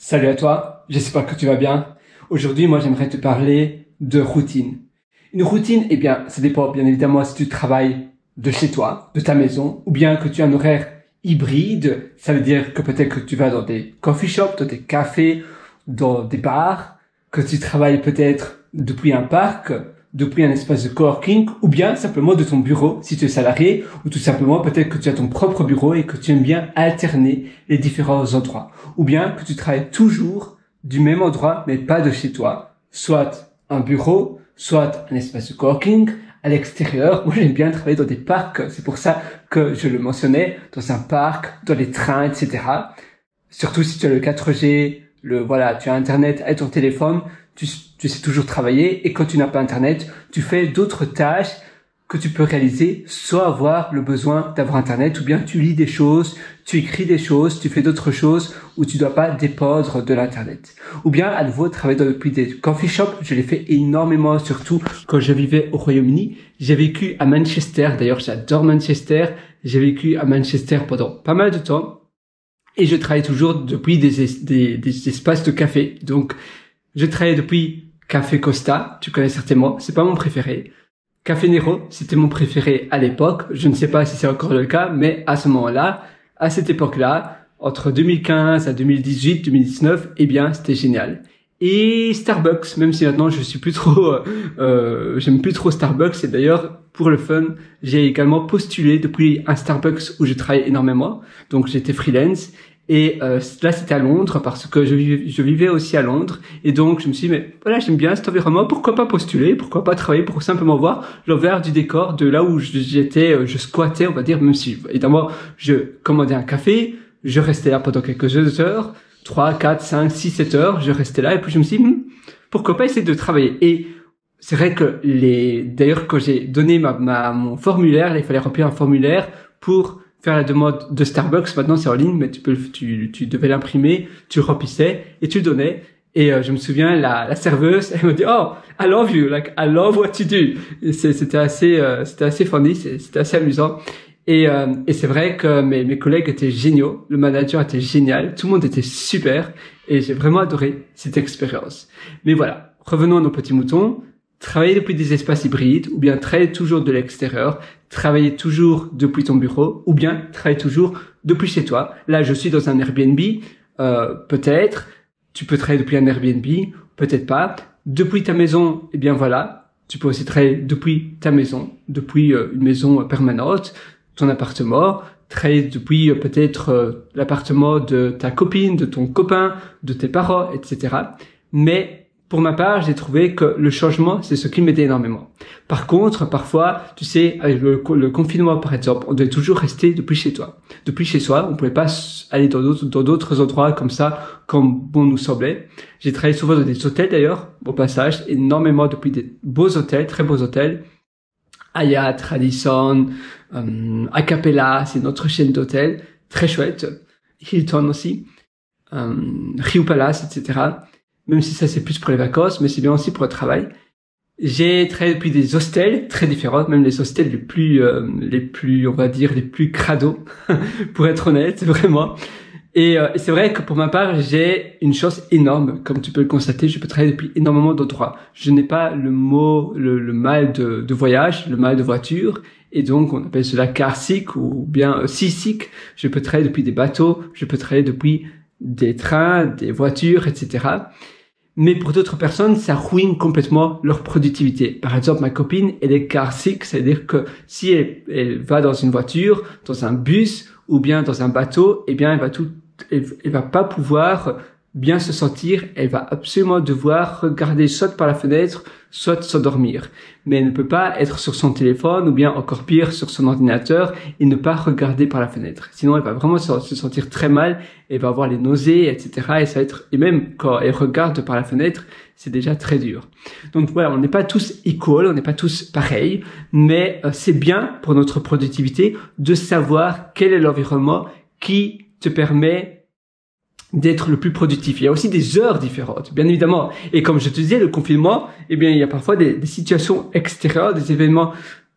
Salut à toi, j'espère que tu vas bien. Aujourd'hui, moi, j'aimerais te parler de routine. Une routine, eh bien, ça dépend bien évidemment si tu travailles de chez toi, de ta maison, ou bien que tu as un horaire hybride. Ça veut dire que peut-être que tu vas dans des coffee shops, dans des cafés, dans des bars, que tu travailles peut-être depuis un parc, depuis un espace de coworking, ou bien simplement de ton bureau si tu es salarié, ou tout simplement peut-être que tu as ton propre bureau et que tu aimes bien alterner les différents endroits, ou bien que tu travailles toujours du même endroit mais pas de chez toi, soit un bureau, soit un espace de coworking, à l'extérieur. Moi, j'aime bien travailler dans des parcs, c'est pour ça que je le mentionnais, dans un parc, dans les trains, etc. Surtout si tu as le 4G, tu as Internet et ton téléphone, tu sais toujours travailler, et quand tu n'as pas Internet, tu fais d'autres tâches que tu peux réaliser, soit avoir le besoin d'avoir Internet, ou bien tu lis des choses, tu écris des choses, tu fais d'autres choses où tu dois pas dépendre de l'Internet. Ou bien, à nouveau, travailler depuis des coffee shops, je l'ai fait énormément, surtout quand je vivais au Royaume-Uni. J'ai vécu à Manchester, d'ailleurs j'adore Manchester, j'ai vécu à Manchester pendant pas mal de temps, et je travaille toujours depuis des espaces de café. Donc, je travaille depuis Café Costa, tu connais certainement, c'est pas mon préféré. Café Nero, c'était mon préféré à l'époque. Je ne sais pas si c'est encore le cas, mais à ce moment-là, à cette époque-là, entre 2015 à 2018, 2019, eh bien, c'était génial. Et Starbucks, même si maintenant je suis plus trop, j'aime plus trop Starbucks. Et d'ailleurs, pour le fun, j'ai également postulé depuis un Starbucks où je travaille énormément. Donc, j'étais freelance. Et là, c'était à Londres parce que je vivais aussi à Londres. Et donc, je me suis dit, mais voilà, j'aime bien cet environnement. Pourquoi pas postuler? Pourquoi pas travailler pour simplement voir l'envers du décor de là où j'étais, je squattais, on va dire, même si, évidemment, je commandais un café. Je restais là pendant quelques heures, 3, 4, 5, 6, 7 heures. Je restais là et puis je me suis dit, pourquoi pas essayer de travailler? Et c'est vrai que d'ailleurs, quand j'ai donné mon formulaire, il fallait remplir un formulaire pour faire la demande de Starbucks. Maintenant, c'est en ligne, mais tu devais l'imprimer, tu remplissais et tu donnais. Et je me souviens, la serveuse, elle me dit, oh, I love you, like I love what you do. Et c'était assez funny, c'était assez amusant. Et c'est vrai que mes collègues étaient géniaux, le manager était génial, tout le monde était super, et j'ai vraiment adoré cette expérience. Mais voilà, revenons à nos petits moutons. Travailler depuis des espaces hybrides, ou bien travailler toujours de l'extérieur, travailler toujours depuis ton bureau, ou bien travailler toujours depuis chez toi. Là, je suis dans un Airbnb, peut-être. Tu peux travailler depuis un Airbnb, peut-être pas. Depuis ta maison, eh bien voilà. Tu peux aussi travailler depuis ta maison, depuis une maison permanente, ton appartement. Travailler depuis peut-être l'appartement de ta copine, de ton copain, de tes parents, etc. Mais pour ma part, j'ai trouvé que le changement, c'est ce qui m'aidait énormément. Par contre, parfois, tu sais, avec le confinement, par exemple, on devait toujours rester depuis chez toi. Depuis chez soi, on pouvait pas aller dans d'autres endroits comme ça, comme bon nous semblait. J'ai travaillé souvent dans des hôtels d'ailleurs, au passage, énormément depuis des beaux hôtels, très beaux hôtels. Hyatt, Radisson, Acapella, c'est notre chaîne d'hôtels, très chouette. Hilton aussi, Rio Palace, etc. Même si ça c'est plus pour les vacances, mais c'est bien aussi pour le travail. J'ai travaillé depuis des hostels très différents, même les hostels les plus, on va dire, les plus crado, pour être honnête, vraiment. Et c'est vrai que pour ma part, j'ai une chance énorme, comme tu peux le constater, je peux travailler depuis énormément d'endroits. Je n'ai pas le mal de voyage, le mal de voiture, et donc on appelle cela car sick ou bien seasick. Je peux travailler depuis des bateaux, je peux travailler depuis des trains, des voitures, etc. Mais pour d'autres personnes, ça ruine complètement leur productivité. Par exemple, ma copine, elle est car sick, c'est-à-dire que si elle va dans une voiture, dans un bus ou bien dans un bateau, eh bien, elle va pas pouvoir bien se sentir. Elle va absolument devoir regarder soit par la fenêtre, soit s'endormir. Mais elle ne peut pas être sur son téléphone ou bien encore pire sur son ordinateur et ne pas regarder par la fenêtre. Sinon, elle va vraiment se sentir très mal. Elle va avoir les nausées, etc. Et même quand elle regarde par la fenêtre, c'est déjà très dur. Donc voilà, on n'est pas tous equal, on n'est pas tous pareils, mais c'est bien pour notre productivité de savoir quel est l'environnement qui te permet d'être le plus productif. Il y a aussi des heures différentes, bien évidemment. Et comme je te disais, le confinement, eh bien, il y a parfois des situations extérieures, des événements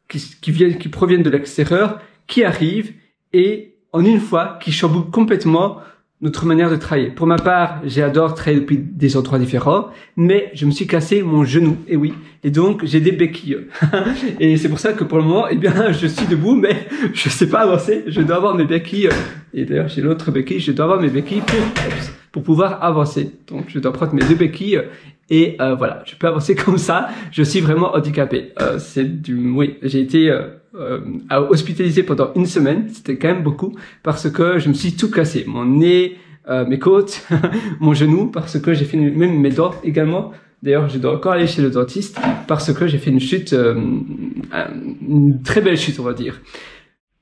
qui proviennent de l'extérieur, qui arrivent et en une fois, qui chamboulent complètement notre manière de travailler. Pour ma part, j'adore travailler depuis des endroits différents, mais je me suis cassé mon genou, et oui. Et donc, j'ai des béquilles. Et c'est pour ça que pour le moment, eh bien, je suis debout, mais je sais pas avancer. Je dois avoir mes béquilles. Et d'ailleurs, j'ai l'autre béquille. Je dois avoir mes béquilles pour pouvoir avancer. Donc, je dois prendre mes deux béquilles. Et voilà, je peux avancer comme ça. Je suis vraiment handicapé. Oui, j'ai été hospitalisé pendant une semaine. C'était quand même beaucoup parce que je me suis tout cassé. Mon nez, mes côtes, mon genou, parce que j'ai fait même mes dents également. D'ailleurs, je dois encore aller chez le dentiste parce que j'ai fait une chute, une très belle chute, on va dire.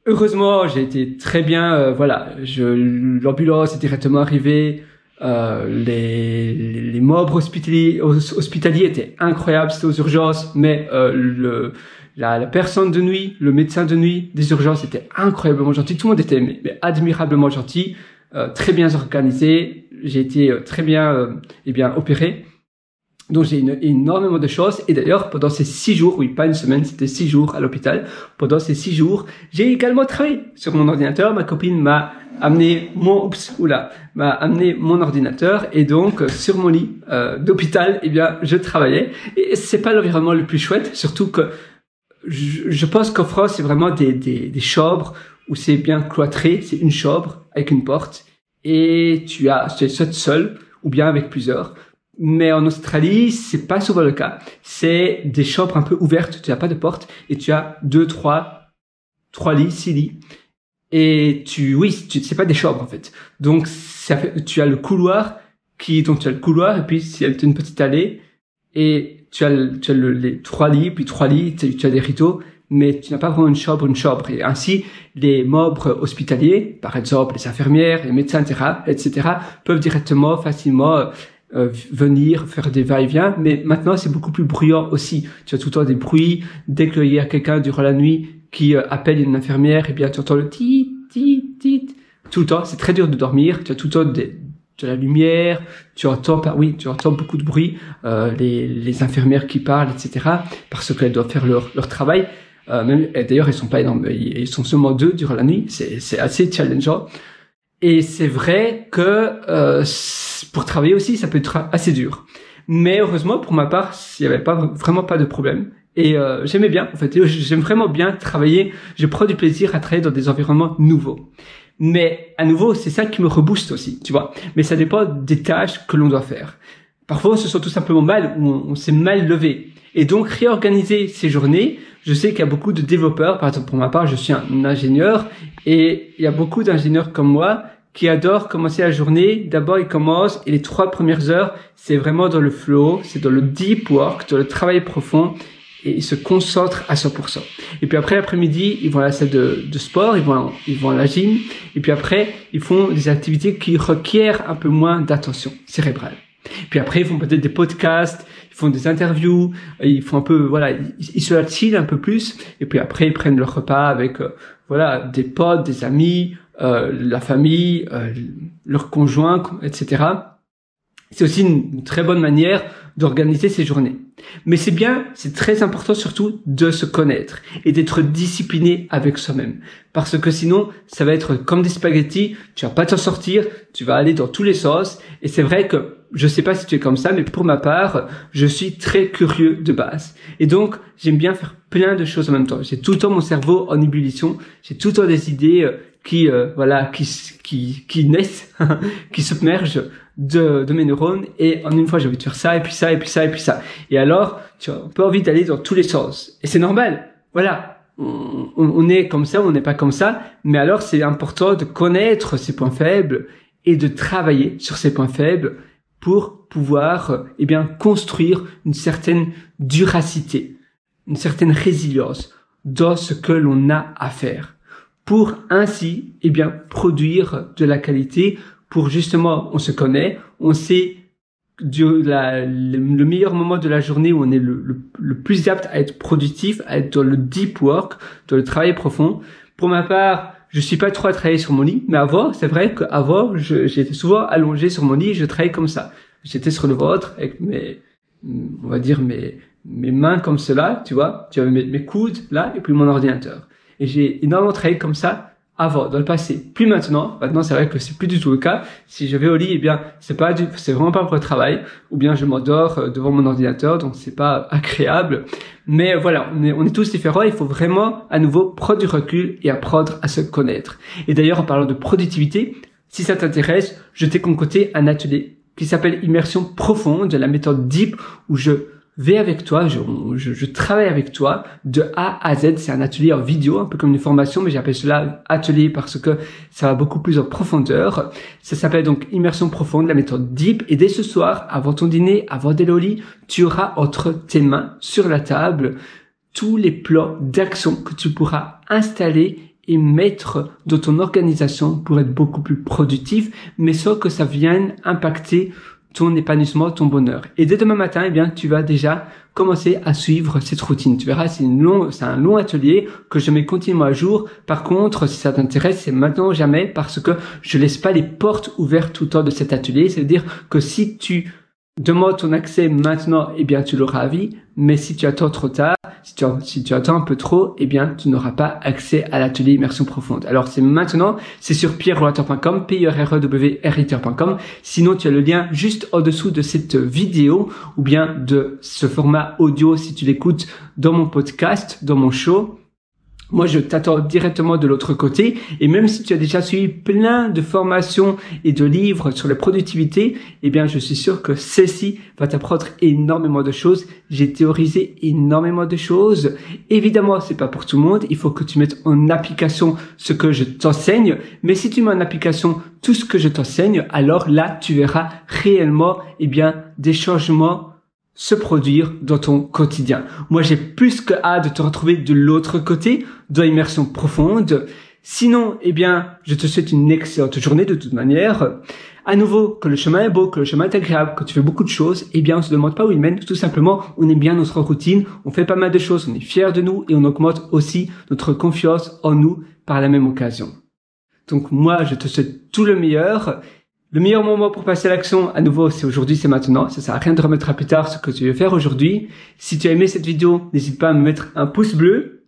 Heureusement, j'ai été très bien. Voilà, l'ambulance est directement arrivée. Les mobs hospitaliers étaient incroyables. C'était aux urgences, mais la personne de nuit, le médecin de nuit des urgences était incroyablement gentil. Tout le monde était mais admirablement gentil, très bien organisé. J'ai été très bien, opéré. Donc j'ai énormément de choses. Et d'ailleurs, pendant ces 6 jours, oui, pas une semaine, c'était 6 jours à l'hôpital. Pendant ces 6 jours, j'ai également travaillé sur mon ordinateur. Ma copine m'a amené m'a amené mon ordinateur. Et donc, sur mon lit d'hôpital, je travaillais. Et c'est pas l'environnement le plus chouette, surtout que je pense qu'en France, c'est vraiment des chambres où c'est bien cloîtré. C'est une chambre avec une porte. Et tu es soit seul ou bien avec plusieurs. Mais en Australie, c'est pas souvent le cas. C'est des chambres un peu ouvertes, tu n'as pas de porte et tu as 2, 3 lits, 6 lits. Et c'est pas des chambres en fait. Donc tu as le couloir et puis il y a une petite allée et tu as les 3 lits, puis 3 lits, tu as des rideaux, mais tu n'as pas vraiment une chambre. Et ainsi, les membres hospitaliers, par exemple les infirmières, les médecins, etc., peuvent directement, facilement venir faire des va-et-vient, mais maintenant c'est beaucoup plus bruyant aussi. Tu as tout le temps des bruits. Dès qu'il y a quelqu'un durant la nuit qui appelle une infirmière, tu entends le tit tout le temps. C'est très dur de dormir. Tu as tout le temps de la lumière. Tu entends beaucoup de bruit. Les infirmières qui parlent, etc. Parce qu'elles doivent faire leur travail. D'ailleurs, ils sont pas énormes. Ils sont seulement 2 durant la nuit. C'est assez challengeant. Et c'est vrai que pour travailler aussi, ça peut être assez dur. Mais heureusement, pour ma part, il n'y avait vraiment pas de problème. Et j'aimais bien, en fait. J'aime vraiment bien travailler. Je prends du plaisir à travailler dans des environnements nouveaux. Mais à nouveau, c'est ça qui me rebooste aussi, tu vois. Mais ça dépend des tâches que l'on doit faire. Parfois, on se sent tout simplement mal ou on s'est mal levé. Et donc, réorganiser ces journées, je sais qu'il y a beaucoup de développeurs, par exemple pour ma part, je suis un ingénieur, et il y a beaucoup d'ingénieurs comme moi qui adorent commencer la journée. D'abord, ils commencent, et les 3 premières heures, c'est vraiment dans le flow, c'est dans le deep work, dans le travail profond, et ils se concentrent à 100%. Et puis après, l'après-midi, ils vont à la salle de sport, ils vont à la gym, et puis après, ils font des activités qui requièrent un peu moins d'attention cérébrale. Puis après, ils font peut-être des podcasts, ils font des interviews, ils font un peu, ils se chillent un peu plus. Et puis après, ils prennent leur repas avec, des potes, des amis, la famille, leurs conjoints, etc. C'est aussi une très bonne manière d'organiser ces journées. Mais c'est très important surtout de se connaître et d'être discipliné avec soi-même. Parce que sinon, ça va être comme des spaghettis, tu vas pas t'en sortir, tu vas aller dans tous les sens. Et c'est vrai que, je sais pas si tu es comme ça, mais pour ma part, je suis très curieux de base. Et donc, j'aime bien faire plein de choses en même temps. J'ai tout le temps mon cerveau en ébullition, j'ai tout le temps des idées qui naissent, qui submergent de mes neurones, et en une fois j'ai envie de faire ça, et puis ça, et puis ça, et puis ça. Et alors, tu as un peu envie d'aller dans tous les sens. Et c'est normal. Voilà. On est comme ça, on n'est pas comme ça. Mais alors, c'est important de connaître ses points faibles et de travailler sur ses points faibles pour pouvoir, construire une certaine duracité, une certaine résilience dans ce que l'on a à faire. Pour ainsi, produire de la qualité, pour justement, on se connaît, on sait le meilleur moment de la journée où on est le plus apte à être productif, à être dans le deep work, dans le travail profond. Pour ma part, je suis pas trop à travailler sur mon lit, mais avant, c'est vrai qu'avant, j'étais souvent allongé sur mon lit et je travaillais comme ça. J'étais sur le ventre avec mes mains comme cela, tu vois. Tu avais mes coudes là et puis mon ordinateur. Et j'ai énormément travaillé comme ça avant, dans le passé. Plus maintenant. Maintenant, c'est vrai que c'est plus du tout le cas. Si je vais au lit, eh bien, c'est vraiment pas pour le travail. Ou bien je m'endors devant mon ordinateur, donc c'est pas agréable. Mais voilà, on est tous différents. Il faut vraiment, à nouveau, prendre du recul et apprendre à se connaître. Et d'ailleurs, en parlant de productivité, si ça t'intéresse, je t'ai concocté un atelier qui s'appelle Immersion profonde, la méthode DEEP, où je vais avec toi, je travaille avec toi de A à Z. C'est un atelier en vidéo, un peu comme une formation, mais j'appelle cela atelier parce que ça va beaucoup plus en profondeur. Ça s'appelle donc Immersion profonde, la méthode DEEP. Et dès ce soir, avant ton dîner, avant d'aller au lit, tu auras entre tes mains, sur la table, tous les plans d'action que tu pourras installer et mettre dans ton organisation pour être beaucoup plus productif, mais sans que ça vienne impacter ton épanouissement, ton bonheur. Et dès demain matin, eh bien, tu vas déjà commencer à suivre cette routine. Tu verras, c'est un long atelier que je mets continuellement à jour. Par contre, si ça t'intéresse, c'est maintenant ou jamais parce que je laisse pas les portes ouvertes tout le temps de cet atelier. C'est-à-dire que si tu demandes ton accès maintenant, eh bien, tu l'auras à vie. Mais si tu attends trop tard, si tu attends un peu trop, eh bien, tu n'auras pas accès à l'atelier immersion profonde. Alors, c'est maintenant, c'est sur pierreroater.com, pierreroater.com. Sinon, tu as le lien juste en dessous de cette vidéo ou bien de ce format audio si tu l'écoutes dans mon podcast, dans mon show. Moi, je t'attends directement de l'autre côté. Et même si tu as déjà suivi plein de formations et de livres sur la productivité, eh bien, je suis sûr que celle-ci va t'apprendre énormément de choses. J'ai théorisé énormément de choses. Évidemment, c'est pas pour tout le monde. Il faut que tu mettes en application ce que je t'enseigne. Mais si tu mets en application tout ce que je t'enseigne, alors là, tu verras réellement, eh bien, des changements se produire dans ton quotidien. Moi, j'ai plus que hâte de te retrouver de l'autre côté, dans l'immersion profonde. Sinon, eh bien, je te souhaite une excellente journée de toute manière. À nouveau, que le chemin est beau, que le chemin est agréable, que tu fais beaucoup de choses, eh bien, on se demande pas où il mène. Tout simplement, on aime bien notre routine, on fait pas mal de choses, on est fiers de nous et on augmente aussi notre confiance en nous par la même occasion. Donc, moi, je te souhaite tout le meilleur. Le meilleur moment pour passer à l'action, à nouveau, c'est aujourd'hui, c'est maintenant. Ça sert à rien de remettre à plus tard ce que tu veux faire aujourd'hui. Si tu as aimé cette vidéo, n'hésite pas à me mettre un pouce bleu,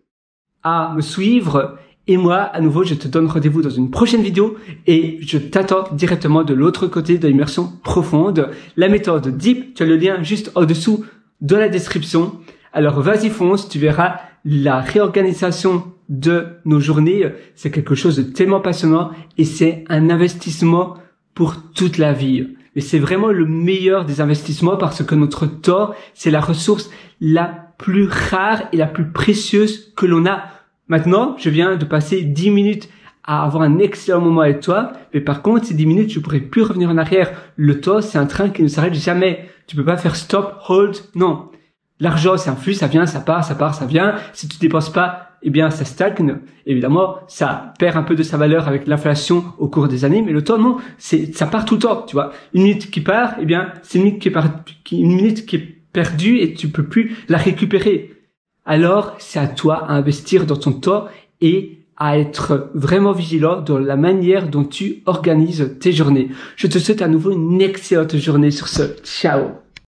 à me suivre. Et moi, à nouveau, je te donne rendez-vous dans une prochaine vidéo et je t'attends directement de l'autre côté de l'immersion profonde. La méthode DEEP, tu as le lien juste en dessous de la description. Alors, vas-y, fonce, tu verras la réorganisation de nos journées. C'est quelque chose de tellement passionnant et c'est un investissement pour toute la vie. Mais c'est vraiment le meilleur des investissements parce que notre temps, c'est la ressource la plus rare et la plus précieuse que l'on a. Maintenant, je viens de passer 10 minutes à avoir un excellent moment avec toi, mais par contre, ces 10 minutes, je pourrais plus revenir en arrière. Le temps, c'est un train qui ne s'arrête jamais. Tu peux pas faire stop, hold, non. L'argent, c'est un flux, ça vient, ça part, ça vient. Si tu dépenses pas, eh bien, ça stagne. Évidemment, ça perd un peu de sa valeur avec l'inflation au cours des années, mais le temps, non, ça part tout le temps, tu vois. Une minute qui part, eh bien, c'est une minute qui est perdue et tu peux plus la récupérer. Alors, c'est à toi à investir dans ton temps et à être vraiment vigilant dans la manière dont tu organises tes journées. Je te souhaite à nouveau une excellente journée sur ce. Ciao!